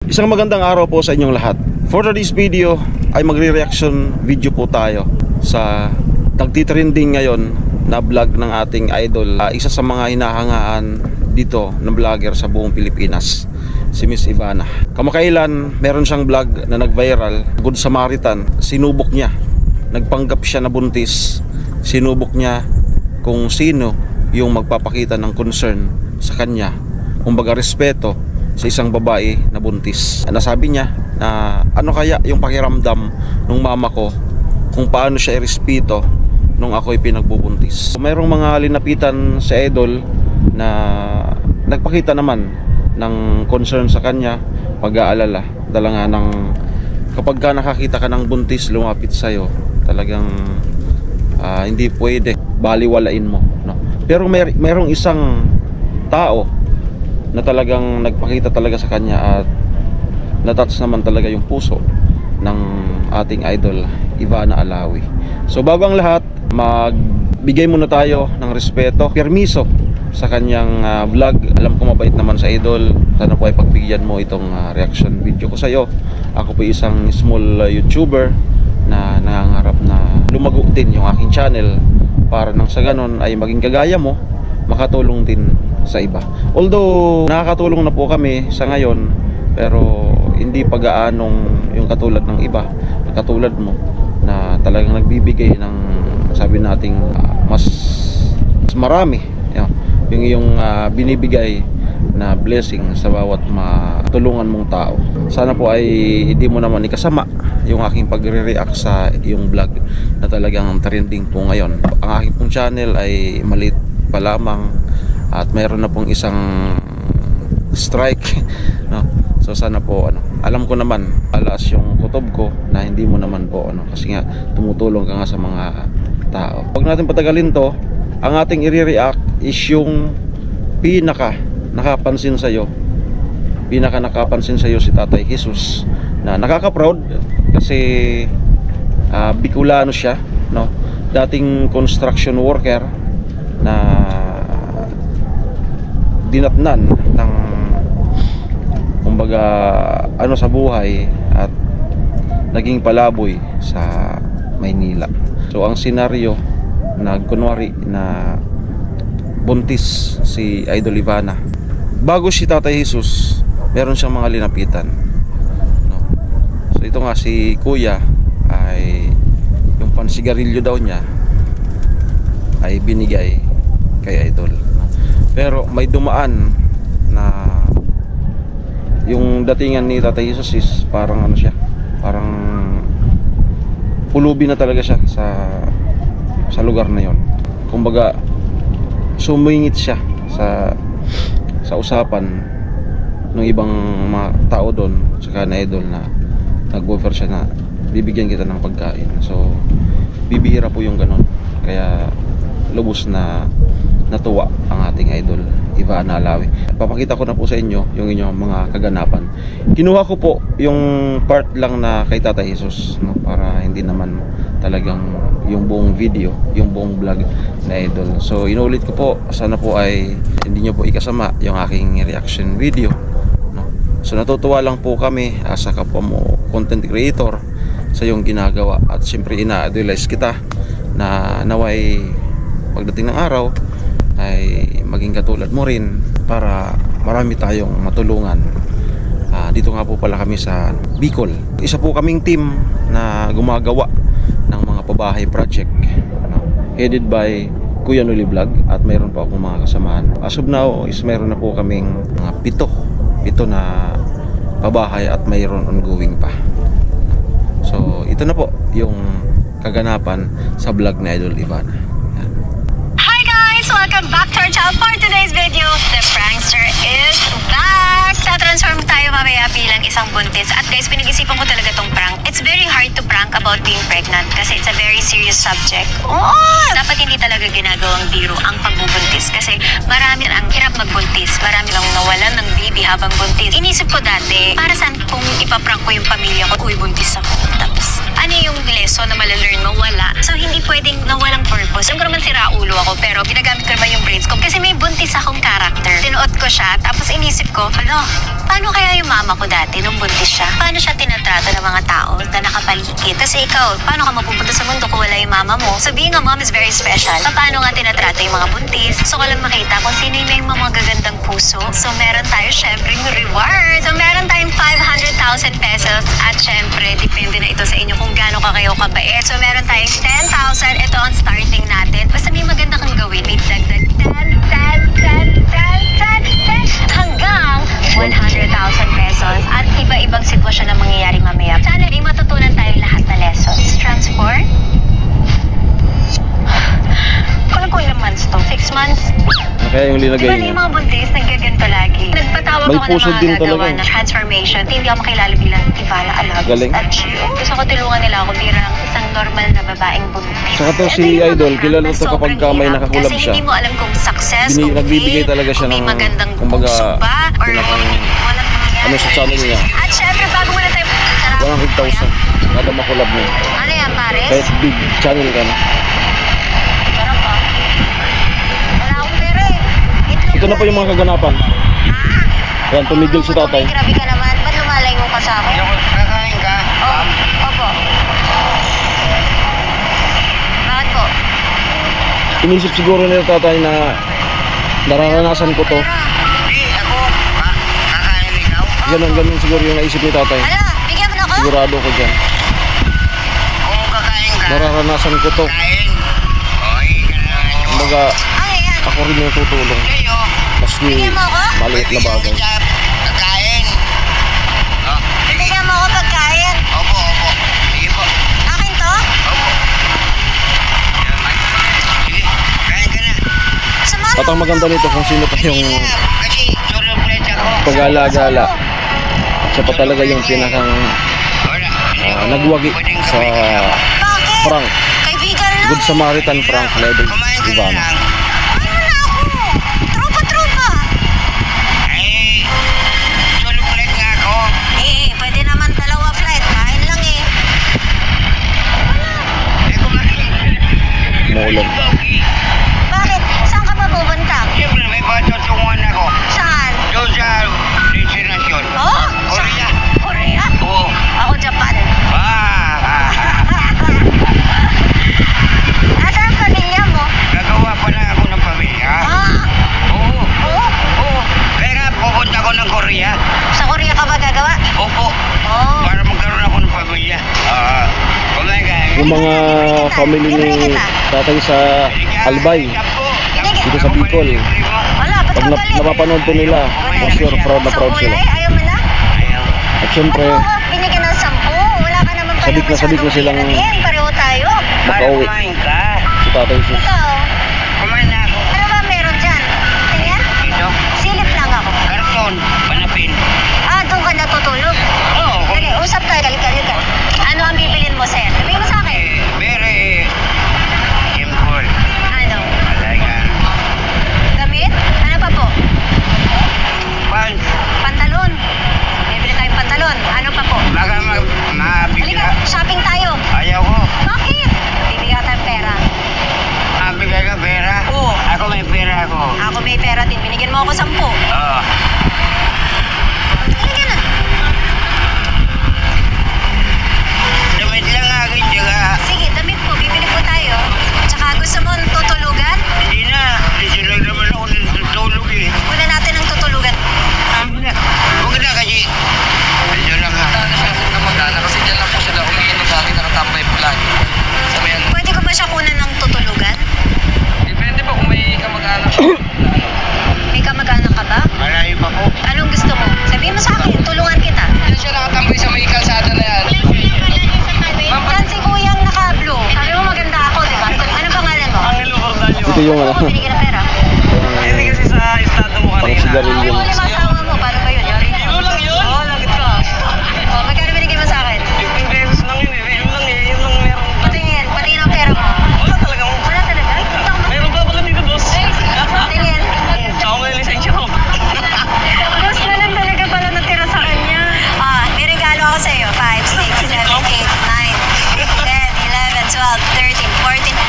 Isang magandang araw po sa inyong lahat. For today's video ay magre-reaction video po tayo sa nagtitrending ngayon na vlog ng ating idol, isa sa mga hinahangaan dito ng vlogger sa buong Pilipinas, si Miss Ivana. Kamakailan meron siyang vlog na nag-viral, Good Samaritan. Sinubok niya, nagpanggap siya na buntis. Sinubok niya kung sino yung magpapakita ng concern sa kanya, kumbaga respeto sa isang babae na buntis. Nasabi niya na ano kaya yung pakiramdam ng mama ko kung paano siya irespeto nung ako'y pinagbubuntis. Mayroong mga linapitan sa idol na nagpakita naman ng concern sa kanya, pag-aalala. Dala nga ng kapag ka nakakita ka ng buntis lumapit sa'yo, talagang hindi pwede baliwalain mo, no? Pero mayroong isang tao na talagang nagpakita talaga sa kanya at natouch naman talaga yung puso ng ating idol, Ivana Alawi. So bago ang lahat, magbigay muna tayo ng respeto, permiso sa kanyang vlog. Alam ko mabait naman sa idol. Sana po ay pagbigyan mo itong reaction video ko sa iyo. Ako po isang small YouTuber na nangangarap na lumago din yung aking channel para nang sa ganon ay maging kagaya mo, makatulong din sa iba. Although nakakatulong na po kami sa ngayon, pero hindi pag-aanong yung katulad ng iba, katulad mo na talagang nagbibigay ng sabi nating mas marami yung iyong binibigay na blessing sa bawat matulungan mong tao. Sana po ay hindi mo naman ikasama yung aking pagre-react sa iyong vlog na talagang trending po ngayon. Ang aking pong channel ay maliit pa lamang at mayroon na pong isang strike, no? So sana po alam ko naman alas yung kutob ko na hindi mo naman po kasi nga tumutulong ka nga sa mga tao. Huwag natin patagalin to. Ang ating i-react is yung pinaka nakapansin sa iyo si Tatay Jesus, na nakaka-proud kasi Bicolano siya, no? Dating construction worker na dinatnan ng kumbaga sa buhay at naging palaboy sa Maynila. So ang senaryo na kunwari na buntis si Idol Ivana, bago si Tatay Jesus meron siyang mga linapitan, no? So ito nga si Kuya ay yung pansigarilyo daw niya ay binigay kay Idol. Pero may dumaan na yung datingan ni Tatay Jesus is parang siya, parang pulubi na talaga siya sa lugar na yon. Kumbaga sumingit siya sa usapan ng ibang mga tao doon, saka na idol na nag-offer siya na bibigyan kita ng pagkain. So bibihira po yung ganon, kaya lubos na natuwa ang ating idol Ivana Alawi. Papakita ko na po sa inyo yung inyong mga kaganapan. Kinuha ko po yung part lang na kay Tatay Jesus, no? Para hindi naman talagang yung buong video, yung buong vlog na idol. So inulit ko po, sana po ay hindi nyo po ikasama yung aking reaction video, no? So natutuwa lang po kami sa kapwa mo content creator sa yung ginagawa, at siyempre ina-idolize kita na naway pagdating ng araw ay maging katulad mo rin para marami tayong matulungan. Dito nga po pala kami sa Bicol. Isa po kaming team na gumagawa ng mga pabahay project, headed by Kuya Noli Vlog, at mayroon pa akong mga kasamahan. As of now is mayroon na po kaming mga pito na pabahay at mayroon ongoing pa. So ito na po yung kaganapan sa vlog ni Idol Ivana. Welcome back to our channel. For today's video, the prankster is back! Tatransform tayo mamaya bilang isang buntis. At guys, pinag-isipan ko talaga tong prank. It's very hard to prank about being pregnant kasi it's a very serious subject. Oo! Dapat hindi talaga ginagawang biro ang pagbubuntis kasi marami ang hirap magbuntis. Marami lang nawalan ng baby habang buntis. Inisip ko dati, para saan kung ipaprank ko yung pamilya ko, uy, buntis ako. Tapos, ano yung lesson na malalearn mo? Wala. So, hindi pwedeng na walang purpose. Yung ko naman sira ulo ako, pero ginagamit ko naman yung brains ko. Kasi may buntis akong character. Tinuot ko siya, tapos inisip ko, paano kaya yung mama ko dati nung buntis siya? Paano siya tinatrato ng mga tao na nakapaligid? Kasi ikaw, paano ka mapupunta sa mundo kung wala yung mama mo? So being a mom is very special. Paano nga tinatrato yung mga buntis? So ko lang makita kung sino yung may mga gagandang puso. So meron tayo syempre yung reward. So meron tayong 500,000 pesos at syempre depende na ito sa inyo kung gaano ka kayo kabait. So meron tayong 10,000. Ito ang starting natin. Basta may maganda kang gawin. May dagdag 10 hanggang 100,000 pesos. At iba-ibang sitwasyon na mangyayari mamaya. Sana ay matutunan tayo lahat na lessons. Transport? Kung ilang months to? 6 months? Kaya yung linagay Diba niya. yung mga buntis, nagkaganto lagi. Nagpatawag May ako ng puso mga din gagawa talaga. na transformation. Hindi ako makilala bilang Ivala Alabos Galing. at Gio. Gusto ko tulungan nila ako bilang isang normal na babaeng buntis. Saka to Ito si yung Idol, mga kilala na to kapag sobrang ka may hirap. nakakulab Kasi siya. hindi mo alam kung success, kung Nagbibigay fail, talaga siya kung may ng, magandang kumbaga, puso ba, or pinakang, walang mangyayari. ano sa channel niya. At syempre, bago muna tayo sarap. 100,000. Kada makulab mo. Ano yan, pares? Kahit big channel ka na. Sarap pa. Wala akong pera eh. Ito na po yung mga kaganapan. Yan, tumigil si tatay. Grabe ka naman. Ba't lumalayo ka sa akin? Kakain ka? Opo. Bakit po? Inisip siguro nila tatay na nararanasan ko to. Hindi, ako. Kakain ikaw? Ganun siguro yung naisip ni tatay. Ala, bigyan mo na ako? Sigurado ko dyan. Kung kakain ka, Nararanasan ko to. kain. O, ka na lang. Kumbaga, Ano yan? ako rin yung tutulong. Sa'yo, Maski Bigyan mo ako? maliit na bagay. Kakain. O, Bigyan mo ako pagkain. opo. Sige po. Akin to? Opo. Sige, kain ka na. Samahan At ang maganda nito kung sino pa yung Kasi, surprise ako. pagala-gala. Siya pa talaga yung pinakang Wala. Hindi ko nagwagi pwedeng sa gawin ikaw. Bakit? Frank. Kaibigan lang. Good Samaritan Frank Level Kumain ka na Ivana. lang. Ano na ako? Tropa. Ay, surprise nga ako. Pwede naman dalawa flight. Kain lang eh. Eh, kumain. Maulan. Bakit? Saan ka pa pupunta? Siyempre, may patutungan ako. Saan? Doon sa destinasyon. Oh? Korea. Korea? Oo. Ako Japan. Asa ang pamilya mo? Gagawa pa lang ako ng pamilya. Oo. Oo. Kaya pupunta ako ng Korea. Sa Korea ka ba gagawa? Opo. Oh. Para magkaroon ako ng pamilya. Kumain ka. Yung mga family ni tatay sa Albay, dito sa Bicol. Wala, ba't Pag ka galit? napapanood to nila, for sure, proud na proud sila. Ayaw mo na? Ayaw. At syempre, Ba't mo ako binigyan ng 10? Wala ka naman Sabik na sabik na silang- hiranin. Pareho tayo. makauwi Kumain ka. si tatay sis. Ikaw, Kumain na ako. ano ba meron dyan? Tingnan? Ito. Silip lang ako. Karton. Panapin. Doon ka natutulog. Oo. Dali, usap tayo. Halika. Ano ang bibilin mo, sir? Sabihin mo sa akin. Very simple. Ano? Talaga. Damit? Ano pa po? Pants. Pantalon. Bibili tayong pantalon. Ano pa po? Baka mabigla. Halika, shopping tayo. Ayaw ko. Bakit? Bibigyan tayong pera. Mabigay ka pera? Oo. Ako may pera ako. Ako may pera din. Binigyan mo ako 10. Oo. Halika na. Damit lang akin, tsaka Sige, damit po. Bibili po tayo. Tsaka gusto mo tutulugan? hindi na. Hindi lang naman ako natutulog eh. Una natin ang tutulugan. Huwag na kasi. Medyo lang ha. Kasi dyan lang po sila umiinom sa akin, nakatambay po lang. Sabayan, Pwede ko ba siya kunan ng tutulugan? depende po kung may kamag-anak. May kamag-anak ka ba? Malayo pa po. Anong gusto mo? Sabihin mo sa akin, tulungan kita. Dyan siya nakatambay sa may kalsada na yan. Yan si kuyang naka-blue. Sabi mo maganda ako, di ba? Anong pangalan mo? Angelo Cordaño. Ito yung Oo, binigyan ng pera. Hindi kasi sa estado mo pang kanina. sigarilyo. Huli mo asawa mo, paano ba yun? Yari mo. Yun lang yun? Oo, lagit ka. Magkano binigyan mo sa akin? 15 pesos lang yun eh. Yun lang eh. Yun lang meron. Patingin ang pera mo. Wala talaga mo. Wala talaga? Meron pa pala dito, boss. Tingin. Ako may lisensya ko. Boss na lang talaga pala natira sa kanya. May regalo ako sa iyo. 5, 6, 7, 8, 9, 10, 11, 12, 13, 14.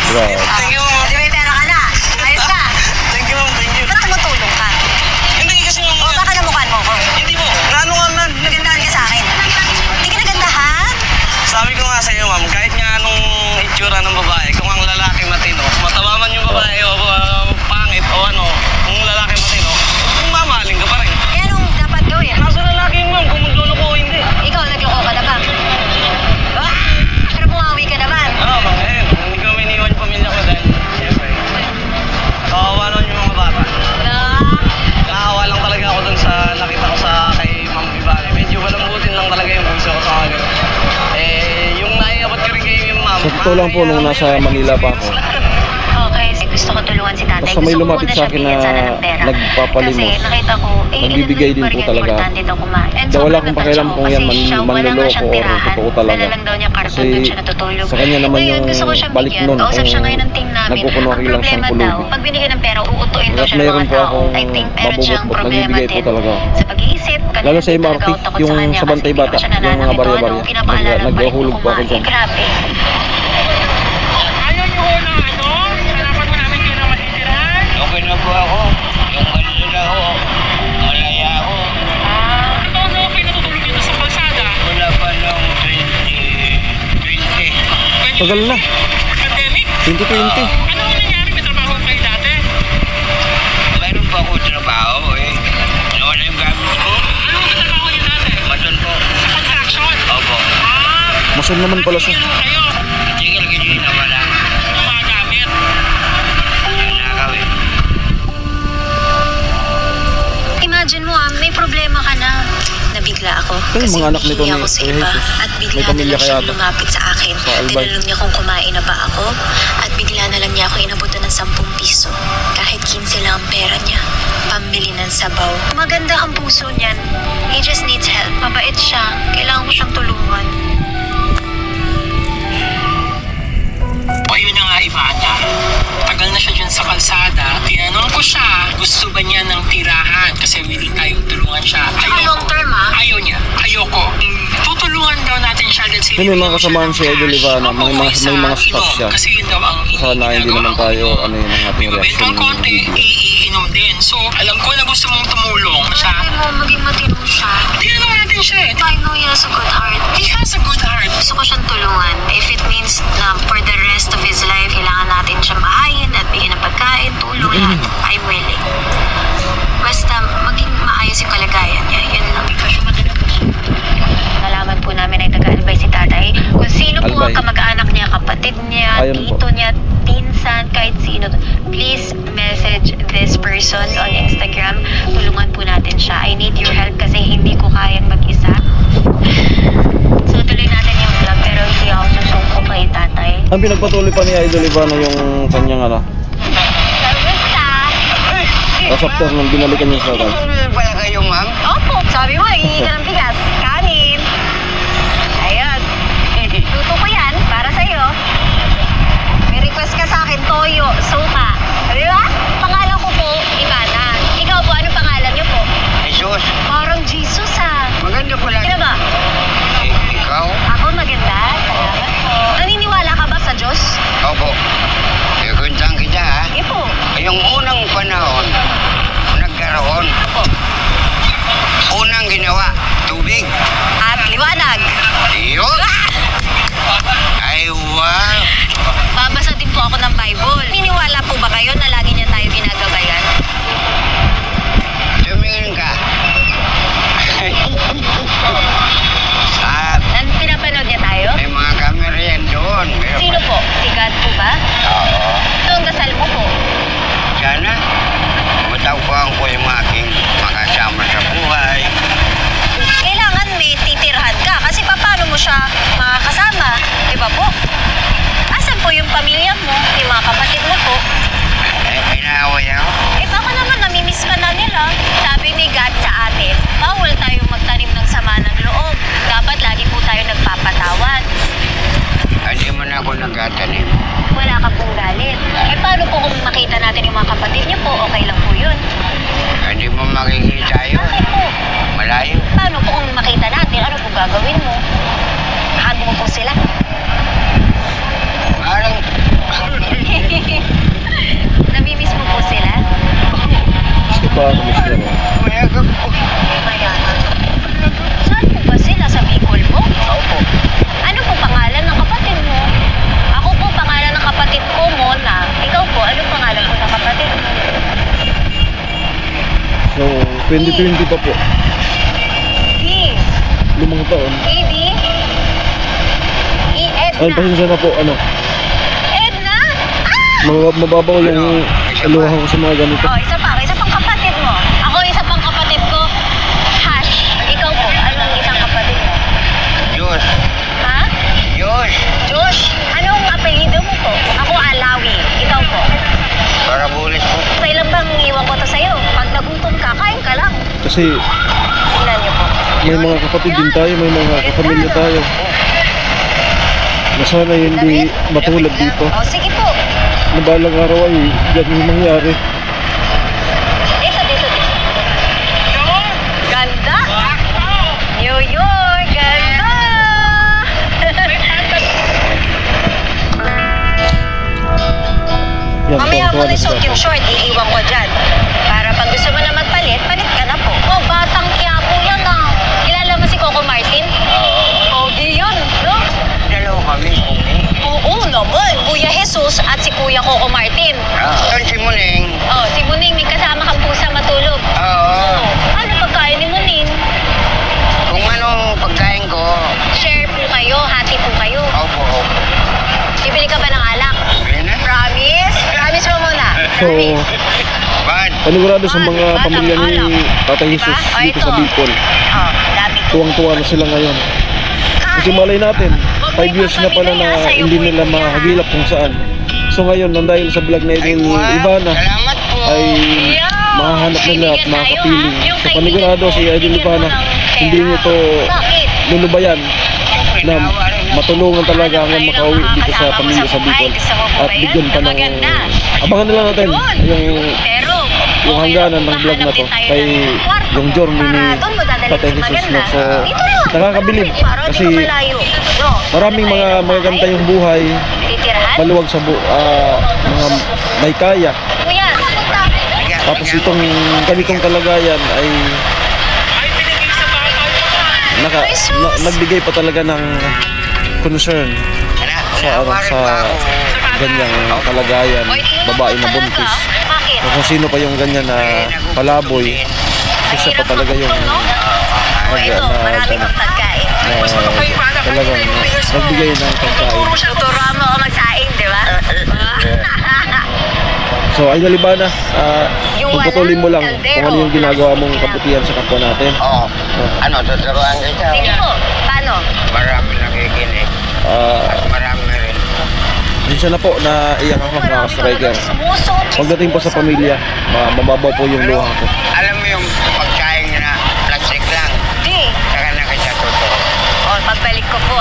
Grabe. Thank you, ma'am. Di may pera ka na. Ayos ka. Thank you, ma'am. Thank you. Ba't tumutulong ka? Hindi kasi ma'am. O baka namukhaan mo ko. Hindi po. Naano nga man. Nagandahan ka sa akin. Hindi ka nagandahan? Sabi ko nga sa iyo, ma'am, kahit nga anong itsura ng babae, kung ang lalaki matino, mataba man yung babae o pangit o ano, kung lalaki matino, kung mamahalin ka pa rin. Eh anong dapat gawin? Nasa lalaki yun, ma'am, kung magluloko o hindi. Ikaw, nagloko ka na ba? Ah! Pero bumawi ka naman. Oo, ma'am, hindi ko miniwan yung pamilya ko dahil, siyempre, kawawa nun yung mga bata. Nakawa lang talaga ako dun sa nakita ko sa kay Ma'am Vivale. Medyo malambutin lang talaga yung puso ko sa mga ganun. Yung naiabot ko rin kayo yung ma'am. Sa totoo lang po, nung nasa Manila pa ako, Okay, gusto ko tulungan si tatay. basta may Gusto ko lumapit muna sa siya akin bigyan sana na ng pera. nagpapalimos, Kasi nakita ko, nagbibigay din po talaga. Kaya wala akong pakialam kung yan manloloko o totoo talaga. Kasi sa kanya naman yung balik nun, Kausap siya ngayon ng team namin. nagkukunwari lang siyang pulubi. Pag binigyan ng pera, uutuin daw At siya ng mayroon mga po tao. akong I think meron siyang mabubot, problema nagbibigay po din talaga. sa pag-iisip. Lalo sa MRT, yung sa Bantay Bata, yung mga barya-barya. Nag-ahulog po ako dyan. Grabe. Ayaw niyo ho na ano? Hanapan mo namin kayo na masisirahan? Okay na po ako. Yung kanila na ako. Malaya ako. Ano taon na kayo natutulog dito sa kalsada? Wala pa nung 2020. Tagal na, Pandemic? 2020. Ano ang nangyari? May trabaho kayo dati? Mayroon pa ako trabaho eh. Nawala yung gamit ko. Ano ang trabaho niyo dati? Maton po. Sa construction? Opo. Mason naman pala siya. Ano kayo? Tingil ka din nawala. Ng mga gamit? Yung nakawin. Imagine mo may problema ka na. Nabigla ako. Ay, Kasi mga anak nito humihingi ni ako sa Kuya iba. Jesus. At May bigla na pamilya lang siyang kaya to? lumapit sa akin. Sa Albay. Tinanong niya kung kumain na ba ako. At bigla na lang niya ako inabutan ng 10 piso. Kahit 15 lang ang pera niya. Pambili ng sabaw. Maganda ang puso niyan. He just needs help. Mabait siya. Kailangan ko siyang tulungan. O yun na nga, Ivana. Tagal na siya dyan sa kalsada. Tinanong ko siya, gusto ba niya ng tirahan? Kasi willing tayong tulungan siya. Long term Ayaw niya. Ayoko. Tutulungan daw natin siya. Let's say, May mga kasamahan si Idol Ivana, may mga staff siya. Kasi yun daw ang Sana hindi naman tayo, ano yun ang ating Ibabenta reaction ang konti, ng video. iinom din. So, alam ko na gusto mong tumulong siya. Sabi mo, maging matino siya. Tinanong natin siya eh. I know he has a good heart. He has a good heart. Gusto ko siyang tulungan. If it means na for the rest of his life, kailangan natin siyang mahayin at bigyan ng pagkain, tulong, lahat. I'm willing. Basta maging maayos yung kalagayan niya. Yun lang. Nalaman po namin ay taga-albay si tatay. Kung sino po ang Albay. kamag-anak niya, kapatid niya, Ayun po. tito niya, pinsan, kahit sino. Please message this person on Instagram. Tulungan po natin siya. I need your help kasi hindi ko kayang mag-isa. So tuloy natin yung vlog pero hindi ako susuko kay tatay. Ang pinagpatuloy pa ni Idol Ivana yung kanyang ano, Kamusta? tapos after nung binalikan niya sa akin. Ano pala kayo, ma'am? Opo, sabi mo, hihingi ka ng bigas. Kanin. Ayun. Luto ko yan para sa'yo. May request ka sa akin, toyo, suka. Di ba? Pangalan ko po, Ivana. Ikaw po, anong pangalan niyo po? Jesus. Parang Jesus Maganda pala. Kaya ba? Ikaw? Ako maganda. Salamat po. Naniniwala ka ba sa Diyos? Opo. Ikuntang kita ha. Sige po. Yung unang panahon, nagkaroon. Opo. Unang ginawa, tubig. At liwanag. Yun. Ay, wow. Babasa din po ako ng Bible. Naniniwala po ba kayo na lagi niya tayo ginagabayan? Tumingin ka. At Pinapanood niya tayo? may mga camera yan doon. Sino po? Si God po ba? Oo. Ito ang dasal mo po. Sana, matawag ko yung aking makasama sa buhay. Kailangan may titirhan ka kasi paano mo siya makakasama? Di ba po? Asan po yung pamilya mo? Yung mga kapatid mo po? Eh, pinaaway ako. Eh baka naman namimiss ka na nila. Sabi ni God sa atin, bawal tayong magtanim ng sama ng loob. Dapat lagi po tayo nagpapatawad. Hindi mo na ako nagtatanim. Wala ka pong galit. Eh paano po kung makita natin yung mga kapatid niyo po? Okay lang po yun. Hindi mo makikita yun. Bakit po? Malayo. Paano po kung makita natin? Ano po gagawin mo? Hug mo po sila. Parang 2020 pa po. D. 5 taon. ED. Ayun, pasensya na po, ano. Edna? Mababaw yung aluha ko sa mga ganito. Oh, isa pang kapatid mo. Ako isa pang kapatid ko. Hash. Ikaw po, anong isang kapatid mo? Diyos. Ha? Diyos. Josh. Anong apelido mo po? Ako Alawi. Ikaw po. Para bulis po. Kailan bang iwan ko to sa'yo? Pag nagutom ka, kain ka lang. Kasi Tingnan niyo po. may mga kapatid din tayo, may mga kapamilya tayo. Na sana hindi matulad dito. Oh, sige po. Na balang araw ay ganyan yung mangyari. Dito. Ganda. New York, ganda. Yan, Mamaya tuwan-tuwa mo na na suot sila. yung short, iiwan ko dyan. Para pag gusto mo na magpalit, palit ka na po. Oh, batang Quiapo yan ah. Kilala mo si Coco Martin? Pogi yun, no? Dalawa kami. Oo naman. Kuya Jesus at si Kuya Coco Martin. Saan si Muning? Oh, si Muning, may kasama kang pusa matulog. Oo. Ano pagkain ni Muning? Kung anong pagkain ko, Share po kayo, hati po kayo. opo. Bibili ka ba ng alak? Bili na. Promise? Promise mo muna. So, Bad. panigurado sa mga pamilya ni Tatay Jesus dito sa Bicol. Oh, dami ko. Tuwang-tuwa na sila ngayon. Kasi malay natin, 5 years na pala na hindi nila mahagilap kung saan. So ngayon, nang dahil sa vlog na Idol Ivana, Salamat po. ay mahahanap nila at makapiling. So panigurado si Idol Ivana, hindi nyo to lulubayan na matulungan talaga hanggang makauwi dito sa pamilya sa Bicol. At bigyan pa ng... Abangan na lang natin yung hangganan ng vlog na to kay yung journey ni Tatay Jesus. No? So nakakabilib kasi maraming mga magaganda yung buhay, maluwag sa mga may kaya. Tapos itong ganitong kalagayan ay nagbigay pa talaga ng concern sa ganyang kalagayan, babae na buntis. Kung sino pa yung ganyan na palaboy, siya pa talaga yung Marami pang pagkain. talagang nagbigay ng pagkain. Tuturuan mo ako magsaing, di ba? So, Idol Ivana, puputulin mo lang kung ano yung ginagawa mong kabutihan sa kapwa natin. Oo. Ano, tuturuan kita? Sige po. Paano? Marami nakikinig. At marami rin. Minsan na po na iyak ako mga striker. Pagdating po sa pamilya, mababaw po yung luha ko. Alam mo yung pagkain na plastic lang. Di. Saka na kita tuturo. O, pagbalik ko po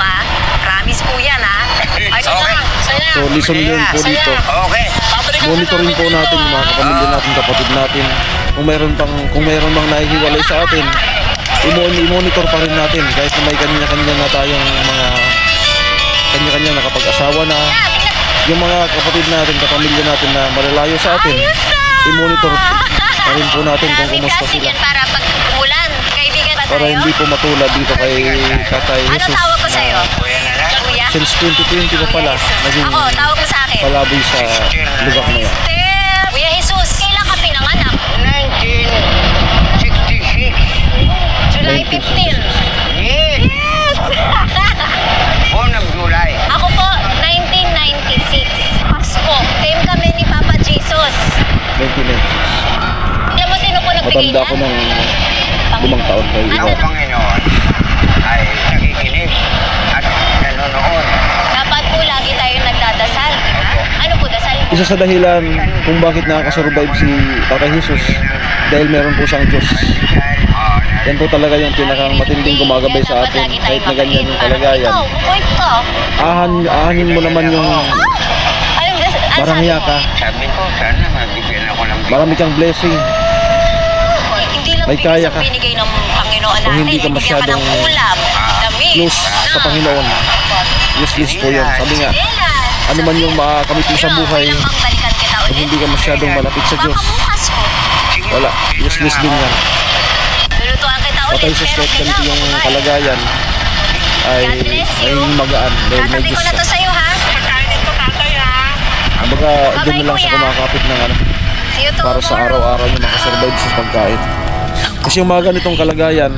Promise po yan Ay, Okay. So, listen learn po dito. Okay. Monitorin po natin yung mga kapamilya natin, kapatid natin. Kung mayroon bang nahihiwalay sa atin, i-monitor pa rin natin kahit na may kanya-kanya na tayong mga kanya-kanya nakapag-asawa na. Yung mga kapatid natin, kapamilya natin na malalayo sa atin, i-monitor pa rin po natin kung kumusta sila. Para pag umulan, kaibigan ba tayo? Para hindi po matulad dito kay Tatay Ano Jesus tawag ko sa'yo? Kuya na lang. Kuya? since 2020 pa pala naging Ako, tawag mo sa akin. palaboy sa lugar na yan. Kuya Jesus, kailan ka pinanganak? 1966. July 15. Yes. Born of July. Ako po, 1996. Pasko. Same kami ni Papa Jesus. 1996. Alam mo sino po nagbigay Matanda ko ng 5 taon kay Ang Panginoon ay nakikinig at nanonood. Dapat po lagi tayong nagdadasal, di ba? Ano po dasal? Isa sa dahilan kung bakit nakakasurvive si Tatay Jesus dahil meron po siyang Diyos. Yan po talaga yung pinakang matinding gumagabay sa atin kahit na ganyan yung kalagayan. Ikaw, point ko. Ahanin mo naman yung marangya ka. Sabi ko, sana mabigyan ako ng Marami kang blessing. Hindi lang May kaya ka. binigay ng Panginoon Kung natin. hindi ka Bigyan masyadong ng ulam, damit. Close sa Panginoon. Useless po yun. Sabi nga, ano man yung makamit mo sa buhay, kung hindi ka masyadong malapit sa Diyos, wala. Useless din yan. Lulutuan kita ulit. Patay sa straight ganito yung kalagayan ay maging magaan dahil may Tatabi ko Diyos na to siya. sa'yo, ha? Kumbaga, doon na lang siya kumakapit ng See you para sa tomorrow. araw-araw niya makasurvive sa pagkain. Kasi yung mga ganitong kalagayan,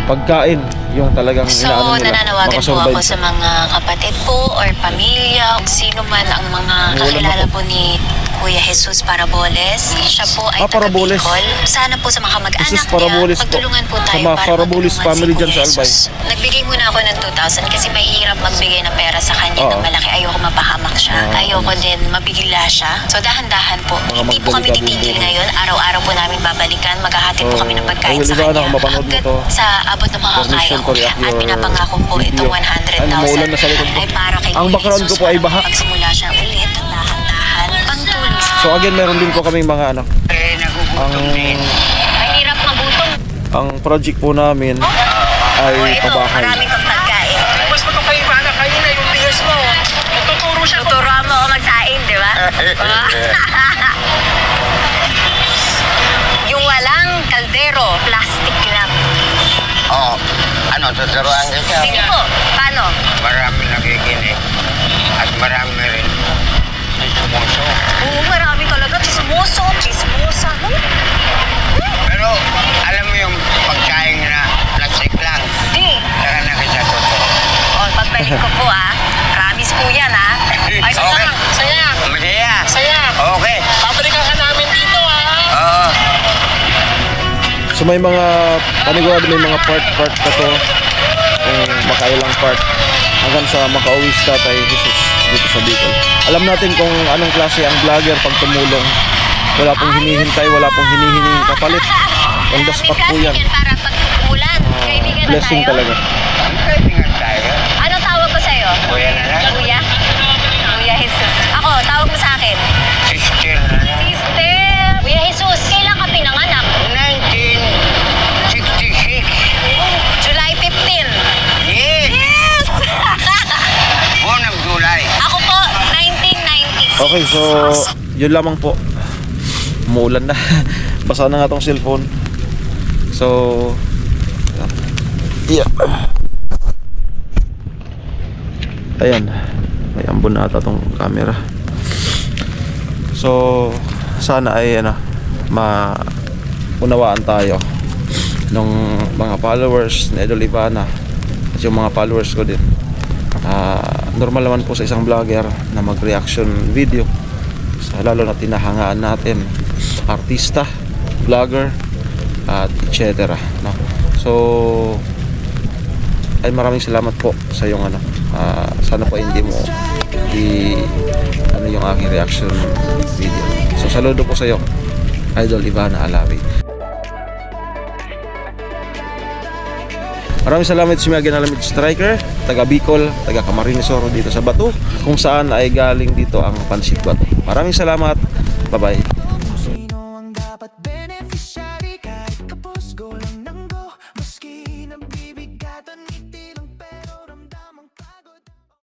pagkain yung talagang So, inaano nila, nananawagan po makasurvive. ako sa mga kapatid po or pamilya, kung sino man ang mga kakilala po ni Kuya Jesus Paraboles. Siya po ay Paraboles. taga Bicol. Sana po sa mga kamag-anak Jesus niya, Paraboles po. pagtulungan po Sa tayo mga para Paraboles matulungan family si dyan Kuya sa Albay. Jesus. Nagbigay muna ako ng 2,000 kasi mahirap magbigay ng pera sa kanya ng Oo. malaki. Ayoko mapahamak siya. Ayoko din mabigla siya. So dahan-dahan po. Hindi po kami magdelikado titigil din. ngayon. Araw-araw po namin babalikan. Maghahatid po Oo. kami ng pagkain Ay, sa Ivana, kanya. kung mapanood mo Hanggat to, sa abot ng makakaya permission ko. to react At your pinapangako po itong video. 100,000 Ay, maulan na sa likod ko. ay para kay Ang Kuya background Jesus ko po ay para baha. Pagsimula siya ulit, dahan-dahan, pangtuloy sa So again, meron din po kaming mga ano, ang mahirap magutom. ang project po namin ay Ito, pabahay. maraming kang pagkain. Mas mo itong kayo, Ivana, kayo na yung bihas mo. Tuturo siya. Tuturuan mo ako magsaing, di ba? Yung walang kaldero, plastic lang. Oo. Ano, tuturuan kita. Sige po, paano? Marami nakikinig. At marami rin sumuso. Oo, marami talaga. Chismoso, chismosa. Pero alam mo yung pagkain na plastic lang. Di. Tara na kita tuturo. O, pagbalik ko po Promise po yan Ay, Okay. Saya. Masaya. Saya. Okay. Babalikan ka namin dito, Oo. So may mga panigurado, may mga part pa to, makailang part hanggang sa makauwi si Tatay Jesus dito sa Bicol. Alam natin kung anong klase ang vlogger pag tumulong. Wala pong hinihintay, wala pong hinihingi kapalit. On the spot po yan. Para pag ulan, kaibigan na Blessing tayo. talaga. Kaibigan tayo. Ano tawag ko sa'yo? Kuya na lang. Kuya? Kuya Jesus. Ako, tawag mo sa akin. Sister na lang. Sister! Kuya Jesus, kailan ka pinanganak? 1966. July 15. Yes! Yes! Unang July. Ako po, 1990. Okay, so yun lamang po. Umuulan na. Basa na nga tong cellphone. So yeah. Ayan. May ambon na ata tong camera. So sana ay maunawaan tayo nung mga followers ni Idol Ivana at yung mga followers ko din. Normal naman po sa isang vlogger na mag-reaction video, lalo na tinahangaan natin artista, vlogger at etc. No? So ay maraming salamat po sa yung sana po hindi mo yung aking reaction video. So saludo po sa iyo, Idol Ivana Alawi. Maraming salamat sa mga ginalamit striker, taga Bicol, taga Camarines Sur dito sa Bato, kung saan ay galing dito ang Pansit Bato. Maraming salamat. Bye-bye.